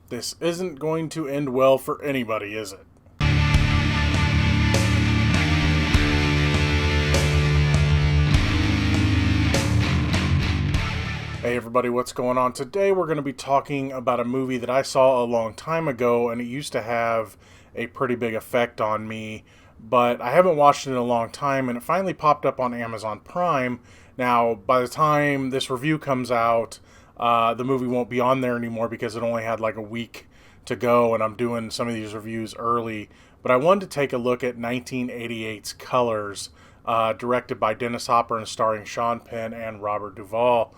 This isn't going to end well for anybody, is it? Hey everybody, what's going on? Today we're going to be talking about a movie that I saw a long time ago, and it used to have a pretty big effect on me, but I haven't watched it in a long time, and it finally popped up on Amazon Prime. Now, by the time this review comes out, the movie won't be on there anymore because it only had like a week to go, and I'm doing some of these reviews early. But I wanted to take a look at 1988's Colors, directed by Dennis Hopper and starring Sean Penn and Robert Duvall.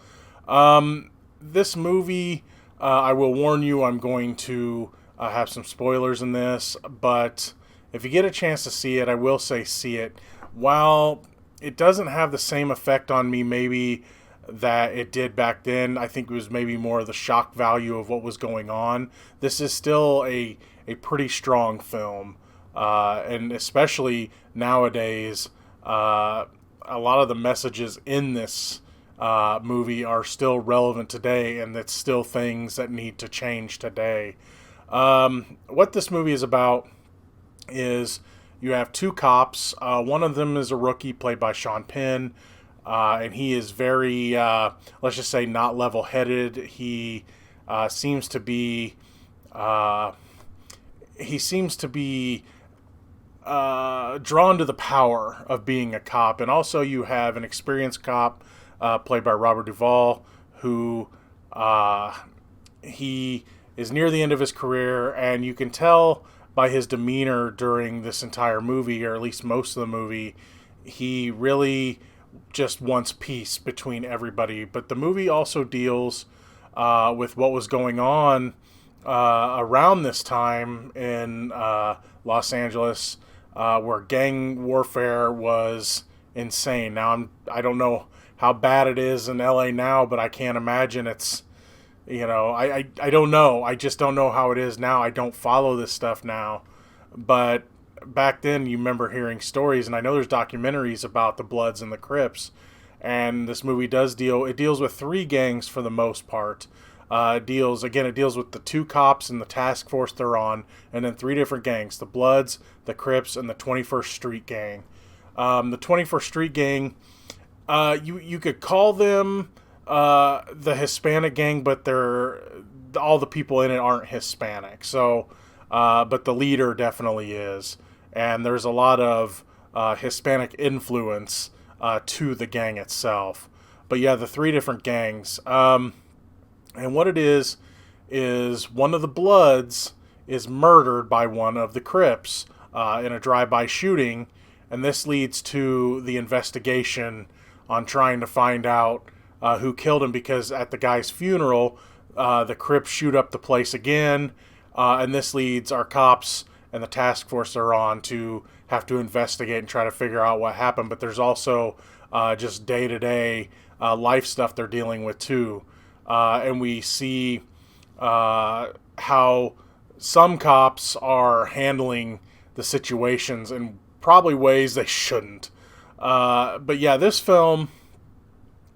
This movie, I will warn you, I'm going to have some spoilers in this, but if you get a chance to see it, I will say see it. While it doesn't have the same effect on me maybe that it did back then, I think it was maybe more of the shock value of what was going on. This is still a pretty strong film, and especially nowadays, a lot of the messages in this movie are still relevant today, and it's still things that need to change today. What this movie is about is you have two cops. One of them is a rookie played by Sean Penn, and he is very, let's just say, not level-headed. He seems to be drawn to the power of being a cop. And also you have an experienced cop played by Robert Duvall, who he is near the end of his career, and you can tell by his demeanor during this entire movie, or at least most of the movie, he really just wants peace between everybody. But the movie also deals with what was going on around this time in Los Angeles, where gang warfare was insane. Now, I don't know how bad it is in LA now, but I can't imagine it's, I don't know. I just don't know how it is now. I don't follow this stuff now. But back then, you remember hearing stories, and I know there's documentaries about the Bloods and the Crips, and this movie deals with three gangs for the most part. It deals with the two cops and the task force they're on, and then three different gangs: the Bloods, the Crips, and the 21st Street Gang. The 21st Street Gang, you could call them the Hispanic gang, but all the people in it aren't Hispanic. So, but the leader definitely is, and there's a lot of Hispanic influence to the gang itself. But yeah, the three different gangs, and what it is one of the Bloods is murdered by one of the Crips in a drive-by shooting, and this leads to the investigation on trying to find out who killed him, because at the guy's funeral, the Crips shoot up the place again, and this leads our cops and the task force they're on to have to investigate and try to figure out what happened. But there's also just day-to-day life stuff they're dealing with too. And we see how some cops are handling the situations in probably ways they shouldn't. But yeah, this film,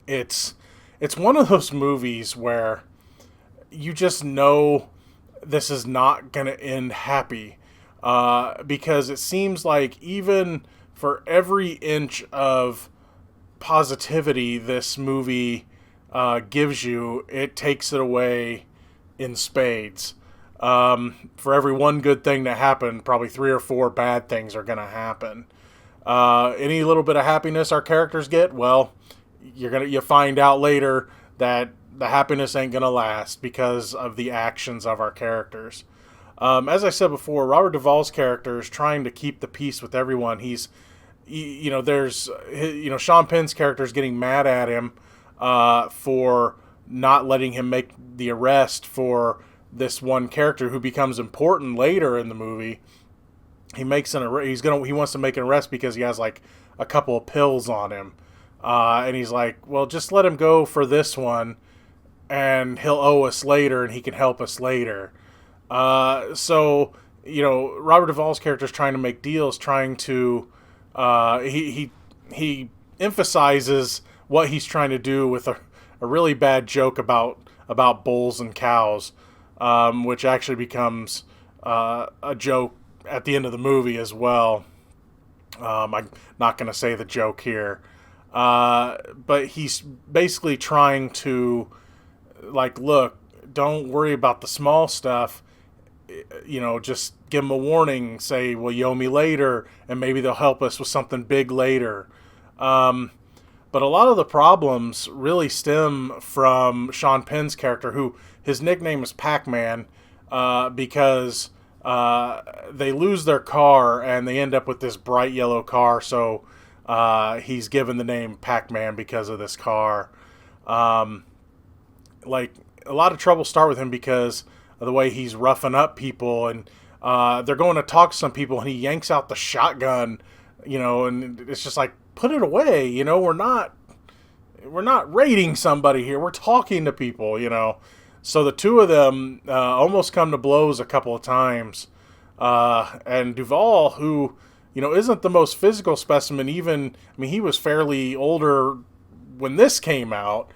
it's one of those movies where you just know this is not going to end happy, because it seems like even for every inch of positivity this movie gives you, it takes it away in spades. For every one good thing that happened, probably three or four bad things are going to happen. Any little bit of happiness our characters get, well, you find out later that the happiness ain't gonna last because of the actions of our characters. As I said before, Robert Duvall's character is trying to keep the peace with everyone. Sean Penn's character is getting mad at him for not letting him make the arrest for this one character who becomes important later in the movie. He wants to make an arrest because he has like a couple of pills on him, and he's like, well, just let him go for this one, and he'll owe us later, and he can help us later. So Robert Duvall's character is trying to make deals, trying to he emphasizes what he's trying to do with a really bad joke about bulls and cows. which actually becomes a joke at the end of the movie as well. I'm not going to say the joke here. But he's basically trying to, like, look, don't worry about the small stuff. Just give them a warning. Say, well, you owe me later, and maybe they'll help us with something big later. But a lot of the problems really stem from Sean Penn's character, who his nickname is Pac-Man, because they lose their car and they end up with this bright yellow car. So he's given the name Pac-Man because of this car. Like, a lot of trouble start with him because of the way he's roughing up people, and they're going to talk to some people, and he yanks out the shotgun, and it's just like, put it away, we're not raiding somebody here, we're talking to people, So the two of them almost come to blows a couple of times, and Duvall, who isn't the most physical specimen, he was fairly older when this came out.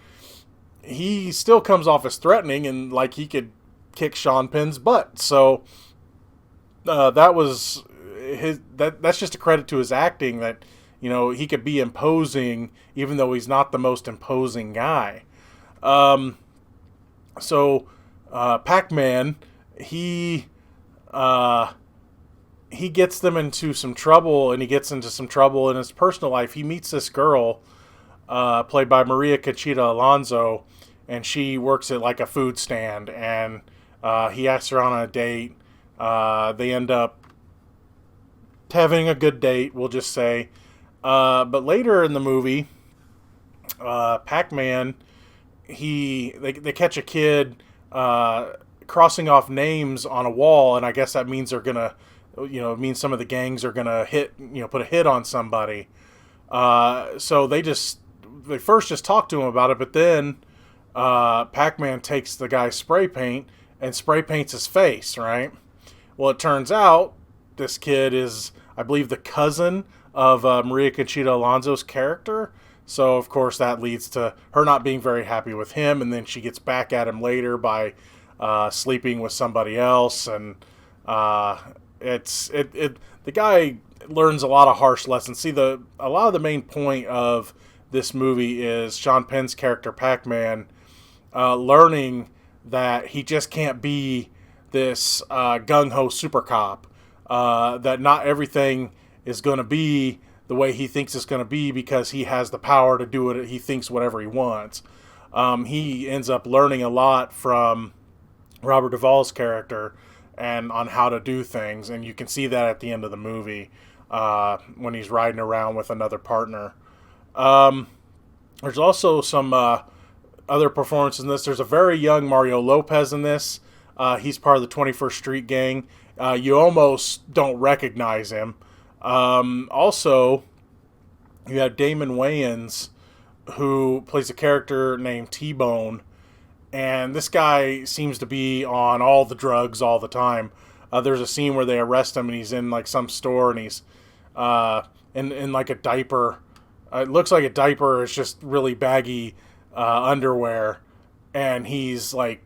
He still comes off as threatening and like he could kick Sean Penn's butt. So that's just a credit to his acting, that he could be imposing even though he's not the most imposing guy. So Pac-Man, he gets them into some trouble, and he gets into some trouble in his personal life. He meets this girl, played by Maria Conchita Alonso, and she works at like a food stand, and he asks her on a date. They end up having a good date, we'll just say. But later in the movie, Pac-Man, they catch a kid crossing off names on a wall, and I guess that means they're gonna, it means some of the gangs are gonna put a hit on somebody. So they first just talk to him about it, but then Pac-Man takes the guy's spray paint and spray paints his face, right? Well, it turns out this kid is, I believe, the cousin of Maria Conchita Alonso's character. So, of course, that leads to her not being very happy with him, and then she gets back at him later by sleeping with somebody else, and the guy learns a lot of harsh lessons. See, a lot of the main point of this movie is Sean Penn's character Pac-Man learning that he just can't be this gung-ho super cop, that not everything is going to be the way he thinks it's going to be because he has the power to do it. He thinks whatever he wants. He ends up learning a lot from Robert Duvall's character and on how to do things, and you can see that at the end of the movie when he's riding around with another partner. There's also some other performances in this. There's a very young Mario Lopez in this. He's part of the 21st Street Gang. You almost don't recognize him. Also, you have Damon Wayans, who plays a character named T-Bone, and this guy seems to be on all the drugs all the time. There's a scene where they arrest him, and he's in like some store, and he's in like a diaper. It looks like a diaper. It's just really baggy underwear, and he's like,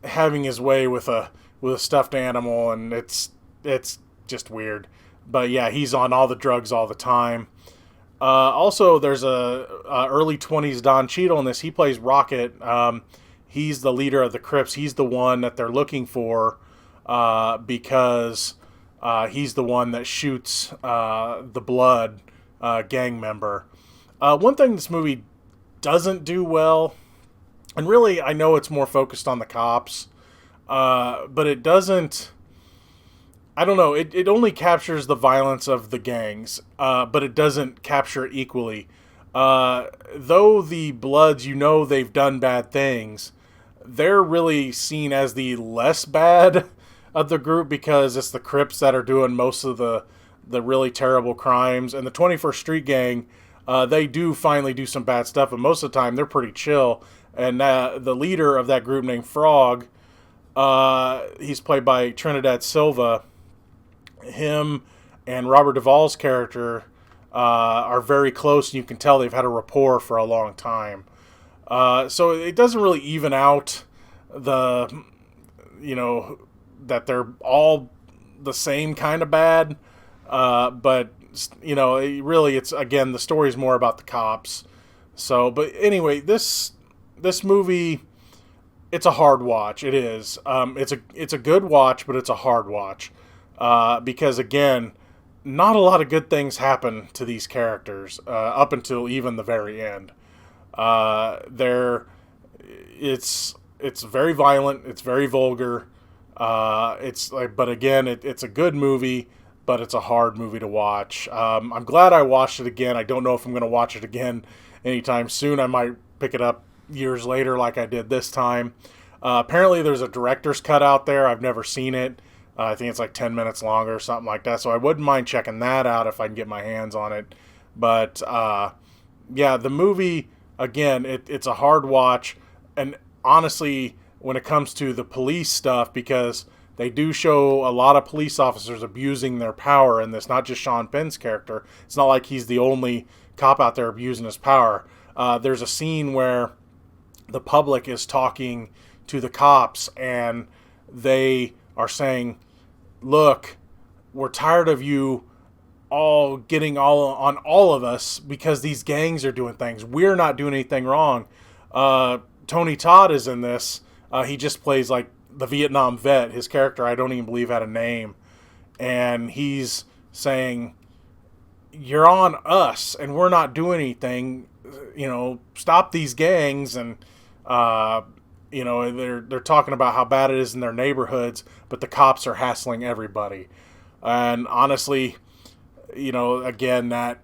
having his way with a stuffed animal, and it's just weird. But yeah, he's on all the drugs all the time. Also, there's a early 20s Don Cheadle in this. He plays Rocket. He's the leader of the Crips. He's the one that they're looking for because he's the one that shoots the Blood gang member. One thing this movie doesn't do well, and really I know it's more focused on the cops, but it doesn't... I don't know, it only captures the violence of the gangs, but it doesn't capture it equally. Though the Bloods, they've done bad things, they're really seen as the less bad of the group because it's the Crips that are doing most of the really terrible crimes. And the 21st Street Gang, they do finally do some bad stuff, but most of the time they're pretty chill. And the leader of that group named Frog, he's played by Trinidad Silva. Him and Robert Duvall's character are very close, and you can tell they've had a rapport for a long time. So it doesn't really even out the that they're all the same kind of bad, but really it's, again, the story's more about the cops. So, but anyway, this movie, it's a hard watch. It is. It's a good watch, but it's a hard watch, because, again, not a lot of good things happen to these characters up until even the very end. They're it's very violent. It's very vulgar. It's like, but again, it's a good movie, but it's a hard movie to watch. I'm glad I watched it again. I don't know if I'm going to watch it again anytime soon. I might pick it up years later, like I did this time. Apparently, there's a director's cut out there. I've never seen it. I think it's like 10 minutes longer or something like that. So I wouldn't mind checking that out if I can get my hands on it. But yeah, the movie, again, it's a hard watch. And honestly, when it comes to the police stuff, because they do show a lot of police officers abusing their power in this, not just Sean Penn's character. It's not like he's the only cop out there abusing his power. There's a scene where the public is talking to the cops, and they are saying, look, we're tired of you all getting all on all of us because these gangs are doing things. We're not doing anything wrong. Tony Todd is in this. He just plays like the Vietnam vet. His character, I don't even believe, had a name. And he's saying, you're on us and we're not doing anything. Stop these gangs. And, they're talking about how bad it is in their neighborhoods, but the cops are hassling everybody. And honestly, again, that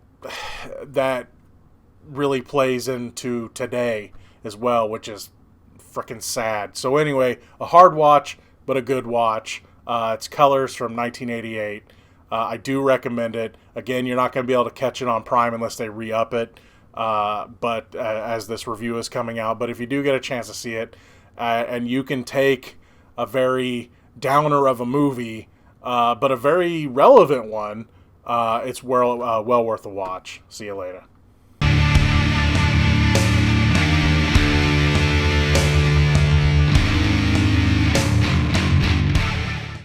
really plays into today as well, which is freaking sad. So anyway, a hard watch, but a good watch. It's Colors from 1988. I do recommend it. Again, you're not going to be able to catch it on Prime unless they re-up it, but as this review is coming out. But if you do get a chance to see it, and you can take a very downer of a movie, but a very relevant one, it's well worth a watch. See you later.